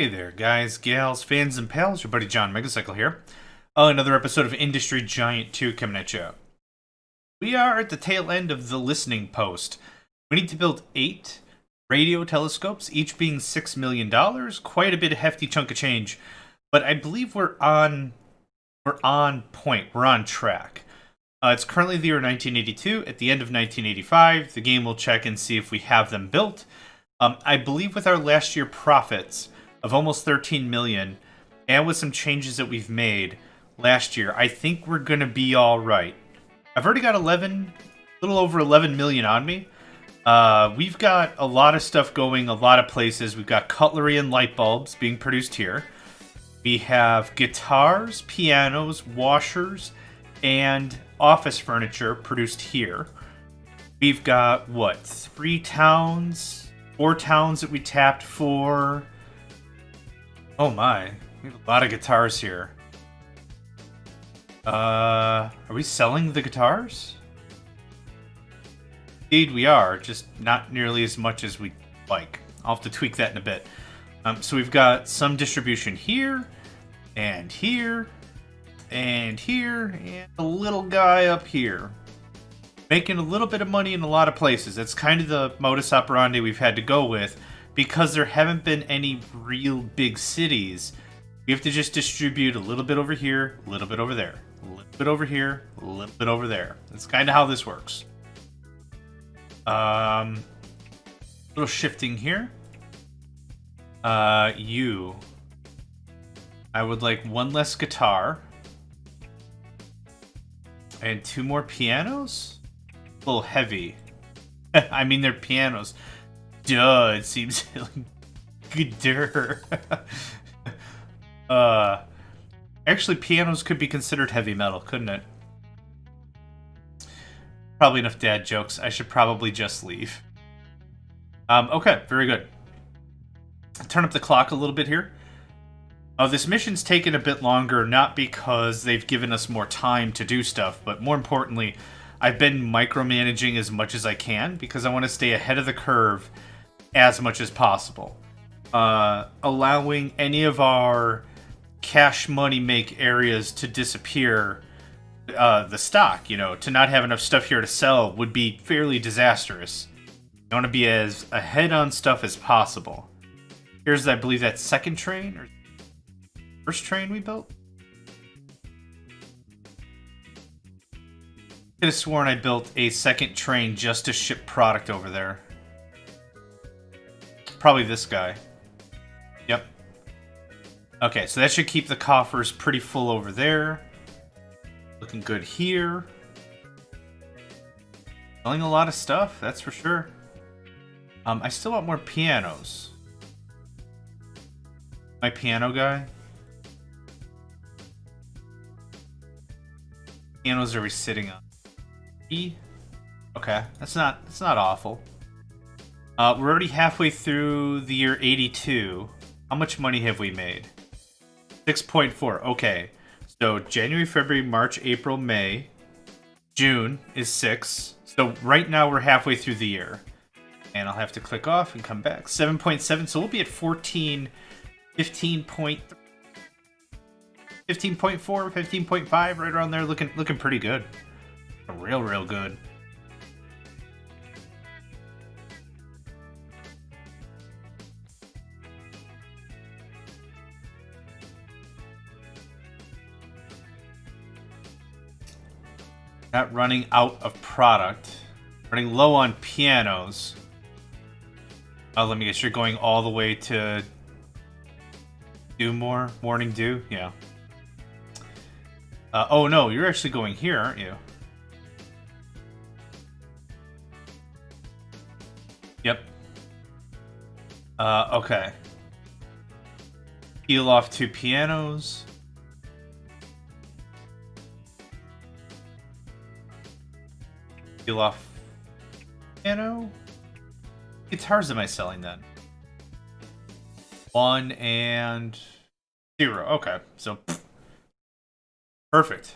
Hey there, guys, gals, fans, and pals. Your buddy John Megacycle here. Another episode of Industry Giant 2 coming at you. We are at the tail end of the listening post. We need to build 8 radio telescopes, each being $6 million. Quite a bit of hefty chunk of change. But I believe we're on point. We're on track. It's currently the year 1982. At the end of 1985, the game will check and see if we have them built. I believe with our last year profits of almost 13 million, and with some changes that we've made last year, I think we're gonna be all right. I've already got a little over 11 million on me. We've got a lot of stuff going, a lot of places. We've got cutlery and light bulbs being produced here. We have guitars, pianos, washers, and office furniture produced here. We've got, what, 4 towns that we tapped for. Oh my, we have a lot of guitars here. Are we selling the guitars? Indeed we are, just not nearly as much as we'd like. I'll have to tweak that in a bit. So we've got some distribution here, and here, and here, and a little guy up here. Making a little bit of money in a lot of places. That's kind of the modus operandi we've had to go with, because there haven't been any real big cities. We have to just distribute a little bit over here, a little bit over there, a little bit over here, a little bit over there. That's kind of how this works. Little shifting here. I would like 1 less guitar. And 2 more pianos? A little heavy. I mean, they're pianos. Duh, it seems gooder. Actually, pianos could be considered heavy metal, couldn't it? Probably enough dad jokes. I should probably just leave. Okay, very good. Turn up the clock a little bit here. This mission's taken a bit longer, not because they've given us more time to do stuff, but more importantly, I've been micromanaging as much as I can because I want to stay ahead of the curve as much as possible. Allowing any of our cash money make areas to disappear, the stock, to not have enough stuff here to sell would be fairly disastrous. I want to be as ahead on stuff as possible. Here's, I believe, that second train, or first train we built? I could have sworn I built a second train just to ship product over there. Probably this guy. Yep. Okay, so that should keep the coffers pretty full over there. Looking good here. Selling a lot of stuff, that's for sure. I still want more pianos. My piano guy. Pianos are we sitting on? E? Okay, that's not awful. We're already halfway through the year 82. How much money have we made? 6.4. Okay. So January, February, March, April, May. June is 6. So right now we're halfway through the year. And I'll have to click off and come back. 7.7. So we'll be at 14, 15.3. 15.4, 15.5, right around there, looking pretty good. Real good. Not running out of product. Running low on pianos. Let me guess, you're going all the way to do more? Morning dew? Yeah. Oh no, you're actually going here, aren't you? Yep. Okay. Peel off 2 pianos. Peel off piano? Guitars am I selling then? 1 and 0. Okay, so perfect.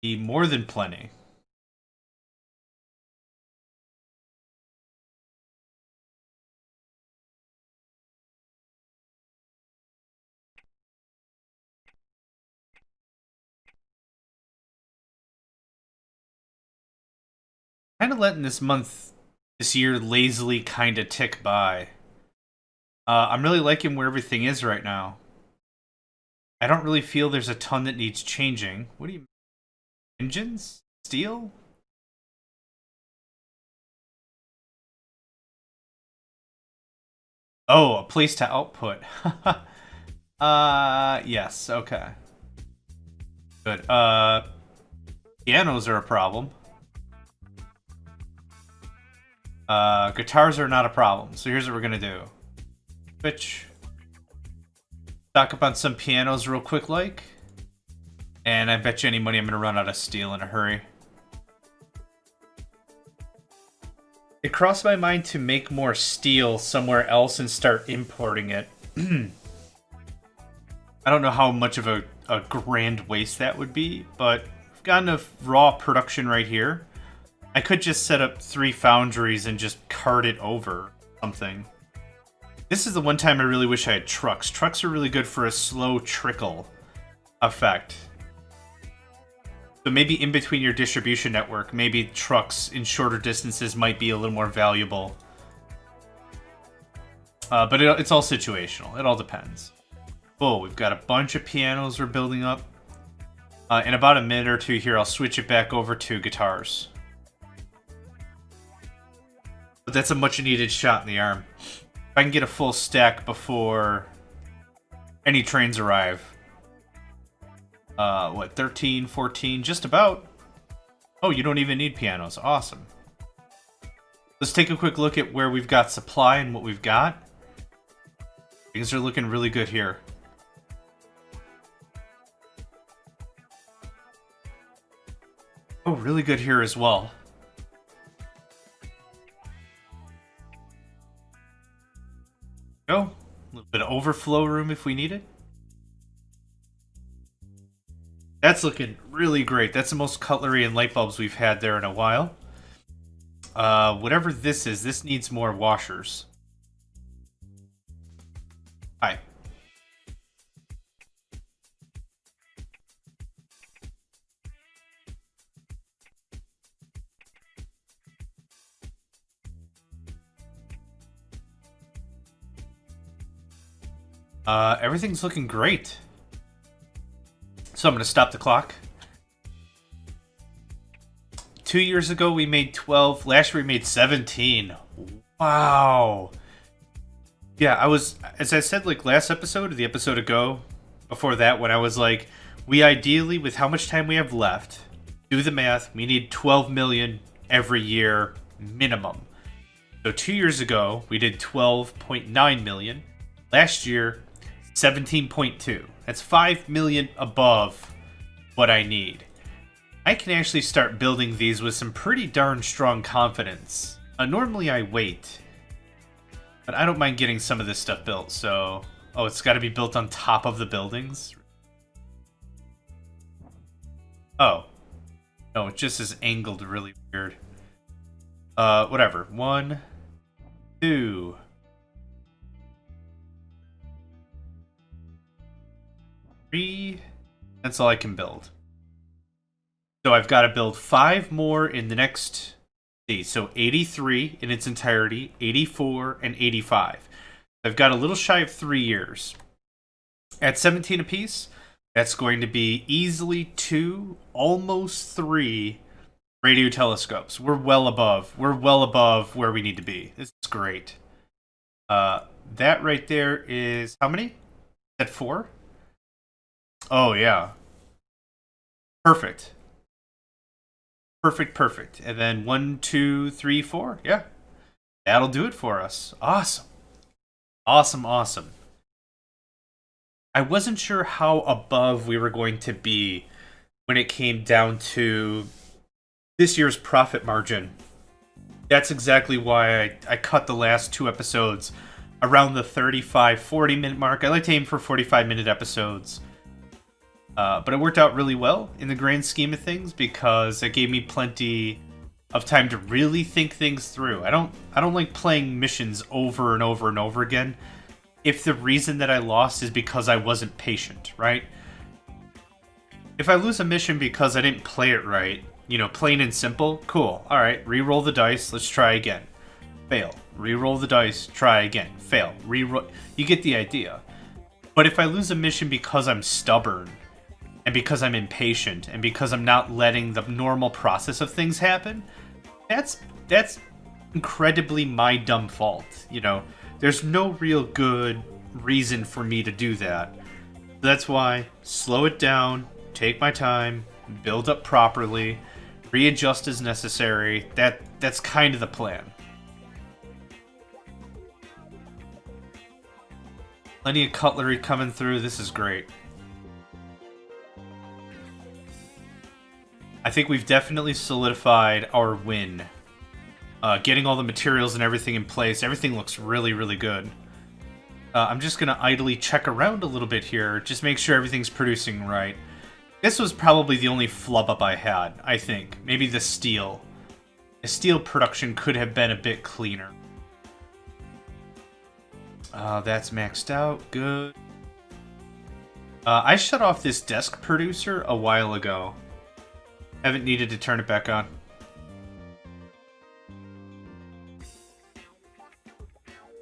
Be more than plenty. Kind of letting this year lazily kind of tick by. I'm really liking where everything is right now. I don't really feel there's a ton that needs changing. What do you mean? Engines? Steel? Oh, a place to output. Yes, okay. Good. Pianos are a problem. Guitars are not a problem. So here's what we're gonna do. Switch. Stock up on some pianos real quick like. And I bet you any money I'm gonna run out of steel in a hurry. It crossed my mind to make more steel somewhere else and start importing it. I don't know how much of a grand waste that would be, but I've got enough raw production right here. I could just set up 3 foundries and just cart it over something. This is the one time I really wish I had trucks. Trucks are really good for a slow trickle effect. So maybe in between your distribution network, maybe trucks in shorter distances might be a little more valuable. But it's all situational. It all depends. Oh, we've got a bunch of pianos we're building up. In about a minute or two here, I'll switch it back over to guitars. But that's a much needed shot in the arm. If I can get a full stack before any trains arrive. What, 13, 14, just about. Oh, you don't even need pianos. Awesome. Let's take a quick look at where we've got supply and what we've got. Things are looking really good here. Oh, really good here as well. Go. A little bit of overflow room if we need it. That's looking really great. That's the most cutlery and light bulbs we've had there in a while. Whatever this is, this needs more washers. Hi. Everything's looking great. So I'm going to stop the clock. 2 years ago we made 12. Last year we made 17. Wow. Yeah, as I said like last episode or the episode ago, before that, when I was like, we ideally, with how much time we have left, do the math, we need 12 million every year minimum. So 2 years ago, we did 12.9 million. Last year, 17.2. That's 5 million above what I need. I can actually start building these with some pretty darn strong confidence. Normally I wait, but I don't mind getting some of this stuff built, so... Oh, it's got to be built on top of the buildings? Oh. No, it just is angled really weird. Whatever. 1, 2... 3. That's all I can build. So I've got to build 5 more in the next... So 83 in its entirety, 84, and 85. I've got a little shy of 3 years. At 17 apiece, that's going to be easily 2, almost 3 radio telescopes. We're well above where we need to be. This is great. That right there is how many? Is that 4? Oh yeah. Perfect. Perfect. And then 1, 2, 3, 4. Yeah. That'll do it for us. Awesome. Awesome. I wasn't sure how above we were going to be when it came down to this year's profit margin. That's exactly why I cut the last 2 episodes around the 35-40 minute mark. I like to aim for 45-minute episodes. But it worked out really well in the grand scheme of things because it gave me plenty of time to really think things through. I don't like playing missions over and over again if the reason that I lost is because I wasn't patient, right? If I lose a mission because I didn't play it right, You know, plain and simple. Cool. All right, re-roll the dice. Let's try again. Fail. Re-roll the dice. Try again. Fail. Re-roll. You get the idea. But if I lose a mission because I'm stubborn, and because I'm impatient, and because I'm not letting the normal process of things happen, that's incredibly my dumb fault. You know, there's no real good reason for me to do that. That's why slow it down, take my time, build up properly, readjust as necessary. That's kind of the plan. Plenty of cutlery coming through. This is great. I think we've definitely solidified our win. Getting all the materials and everything in place. Everything looks really, really good. I'm just going to idly check around a little bit here. Just make sure everything's producing right. This was probably the only flub up I had, I think. Maybe the steel. The steel production could have been a bit cleaner. That's maxed out. Good. I shut off this desk producer a while ago. Haven't needed to turn it back on.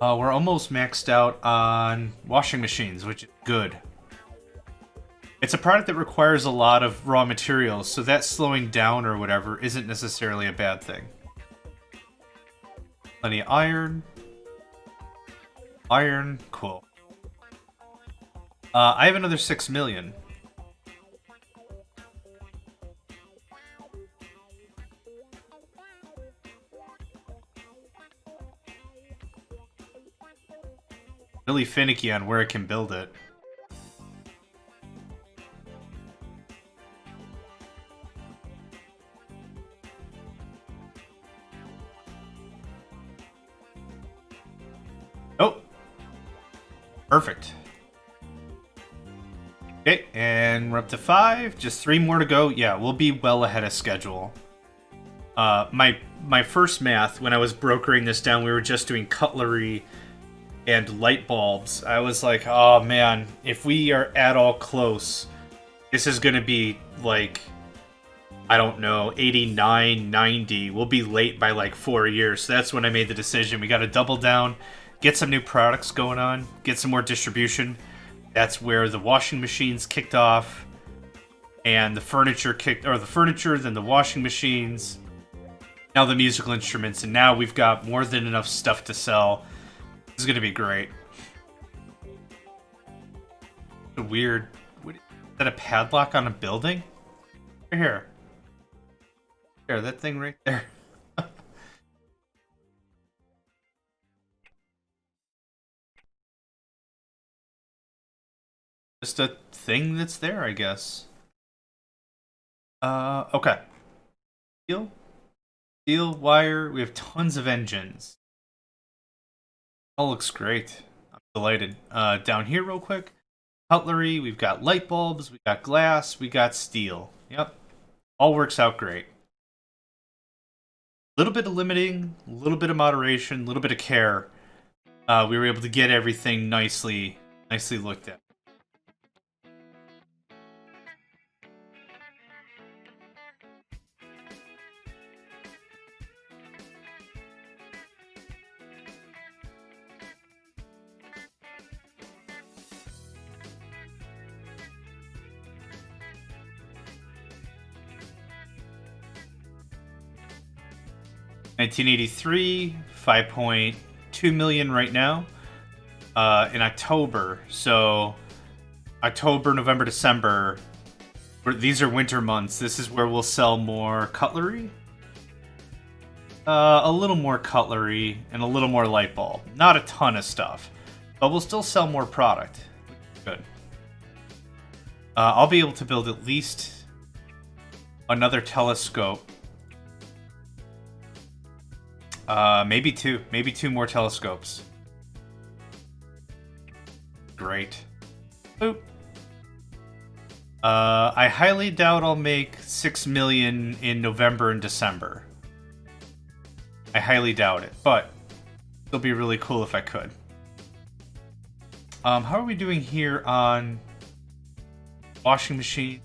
We're almost maxed out on washing machines, which is good. It's a product that requires a lot of raw materials, so that slowing down or whatever isn't necessarily a bad thing. Plenty of iron. Iron, cool. I have another 6 million. Really finicky on where I can build it. Oh! Perfect. Okay, and we're up to 5. Just 3 more to go. Yeah, we'll be well ahead of schedule. My first math, when I was brokering this down, we were just doing cutlery and light bulbs. I was like, oh man, if we are at all close, this is going to be like, I don't know, 89, 90. We'll be late by like 4 years. So that's when I made the decision. We got to double down, get some new products going on, get some more distribution. That's where the washing machines kicked off, and the furniture then the washing machines, now the musical instruments, and now we've got more than enough stuff to sell. This is gonna be great. Weird. Is that a padlock on a building? Here. Here, that thing right there. Just a thing that's there, I guess. Okay. Steel, wire, we have tons of engines. All looks great. I'm delighted. Down here real quick. Cutlery, we've got light bulbs, we got glass, we got steel. Yep. All works out great. A little bit of limiting, a little bit of moderation, a little bit of care. We were able to get everything nicely looked at. $1983, 5.2 million right now. In October, so October, November, December. These are winter months. This is where we'll sell more cutlery. A little more cutlery and a little more light bulb. Not a ton of stuff, but we'll still sell more product. Good. I'll be able to build at least another telescope. Maybe two more telescopes. Great. Boop. I highly doubt I'll make 6 million in November and December. I highly doubt it, but it'll be really cool if I could. How are we doing here on washing machine?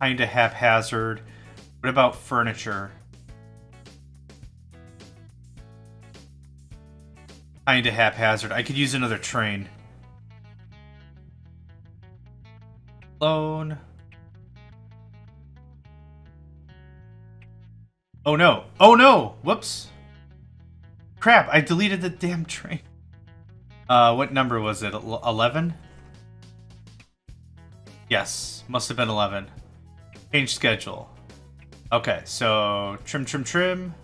Kinda haphazard. What about furniture? Kinda haphazard. I could use another train. Loan. Oh no. Oh no! Whoops. Crap, I deleted the damn train. What number was it? 11? Yes, must have been 11. Change schedule. Okay, so trim.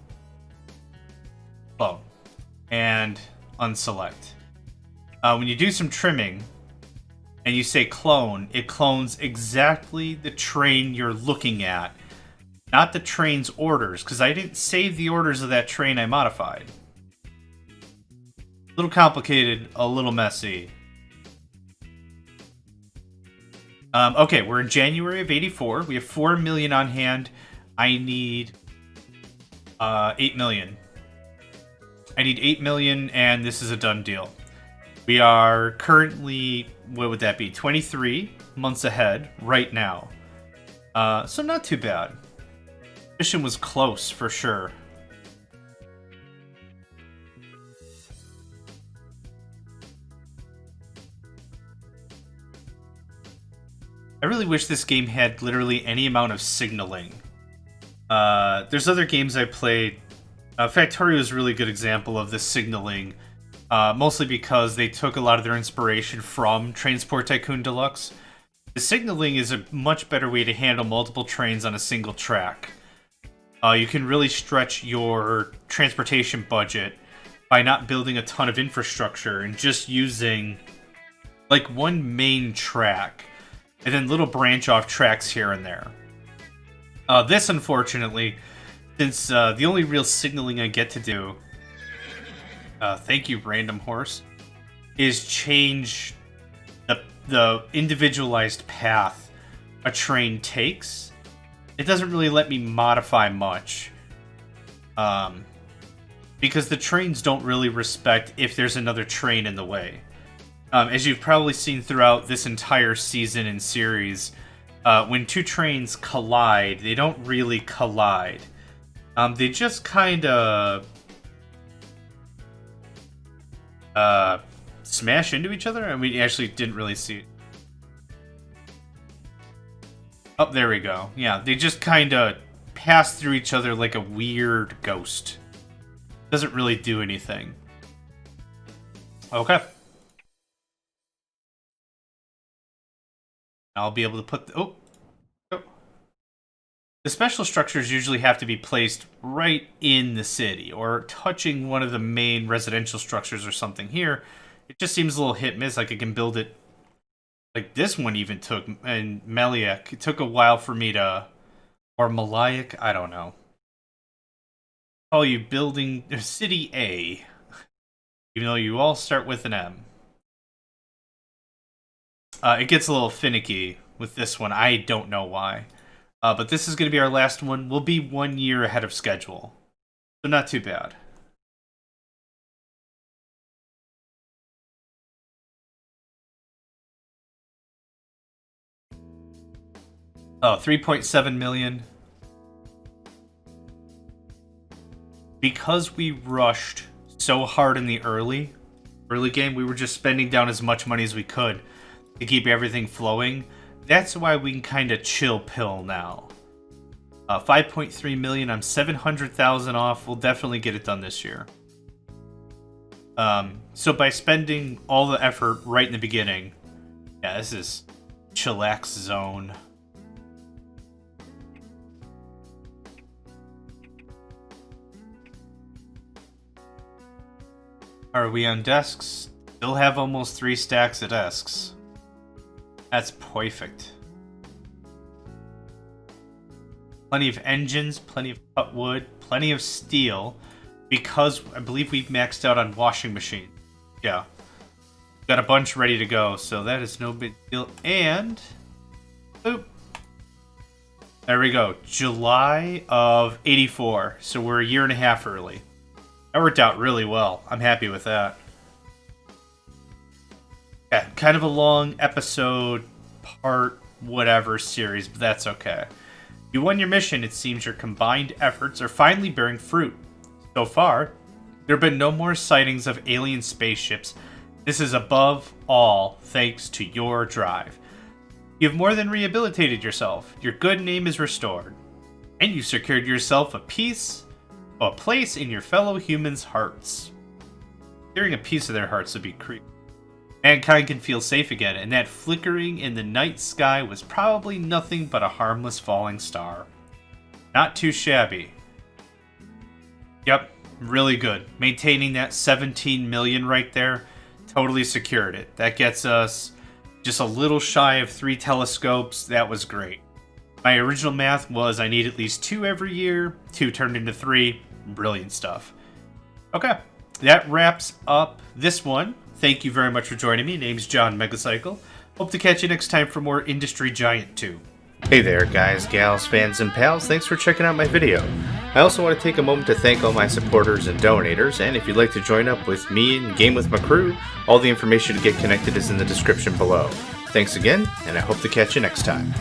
Clone. And unselect. When you do some trimming and you say clone, it clones exactly the train you're looking at, not the train's orders, because I didn't save the orders of that train I modified. A little complicated, a little messy. Okay, we're in January of 84. We have 4 million on hand. I need 8 million. I need 8 million, and this is a done deal. We are currently, what would that be, 23 months ahead right now. So not too bad. Mission was close, for sure. I really wish this game had literally any amount of signaling. There's other games I played. Factorio is a really good example of the signaling, mostly because they took a lot of their inspiration from Transport Tycoon Deluxe. The signaling is a much better way to handle multiple trains on a single track. You can really stretch your transportation budget by not building a ton of infrastructure and just using like one main track and then little branch off tracks here and there. This, unfortunately, since the only real signaling I get to do, thank you, random horse, is change the individualized path a train takes. It doesn't really let me modify much. Because the trains don't really respect if there's another train in the way. As you've probably seen throughout this entire season and series, when two trains collide, they don't really collide. They just kind of smash into each other, and we actually didn't really see it. Oh, there we go. Yeah, they just kind of pass through each other like a weird ghost. Doesn't really do anything. Okay. I'll be able to put... Oh. The special structures usually have to be placed right in the city, or touching one of the main residential structures or something here. It just seems a little hit-miss, like I can build it... Like this one even took, and Meliak, it took a while for me to... Or Malayak, I don't know. Call you building City A. Even though you all start with an M. It gets a little finicky with this one, I don't know why. But this is going to be our last one. We'll be 1 year ahead of schedule. So not too bad. Oh, 3.7 million. Because we rushed so hard in the early game, we were just spending down as much money as we could to keep everything flowing. That's why we can kind of chill pill now. 5.3 million, I'm 700,000 off. We'll definitely get it done this year. So by spending all the effort right in the beginning, yeah, this is chillax zone. Are we on desks? Still have almost 3 stacks of desks. That's perfect. Plenty of engines, plenty of cut wood, plenty of steel, because I believe we've maxed out on washing machine. Yeah. Got a bunch ready to go, so that is no big deal. And... Oop. There we go. July of 84. So we're a year and a half early. That worked out really well. I'm happy with that. Yeah, kind of a long episode, part whatever series, but that's okay. You won your mission. It seems your combined efforts are finally bearing fruit. So far, there have been no more sightings of alien spaceships. This is above all thanks to your drive. You have more than rehabilitated yourself. Your good name is restored. And you secured yourself a place in your fellow humans' hearts. Hearing a piece of their hearts would be creepy. Mankind can feel safe again, and that flickering in the night sky was probably nothing but a harmless falling star. Not too shabby. Yep, really good. Maintaining that 17 million right there, totally secured it. That gets us just a little shy of 3 telescopes. That was great. My original math was I need at least 2 every year. 2 turned into 3. Brilliant stuff. Okay, that wraps up this one. Thank you very much for joining me. Name's John Megacycle. Hope to catch you next time for more Industry Giant 2. Hey there, guys, gals, fans, and pals. Thanks for checking out my video. I also want to take a moment to thank all my supporters and donators, and if you'd like to join up with me and game with my crew, all the information to get connected is in the description below. Thanks again, and I hope to catch you next time.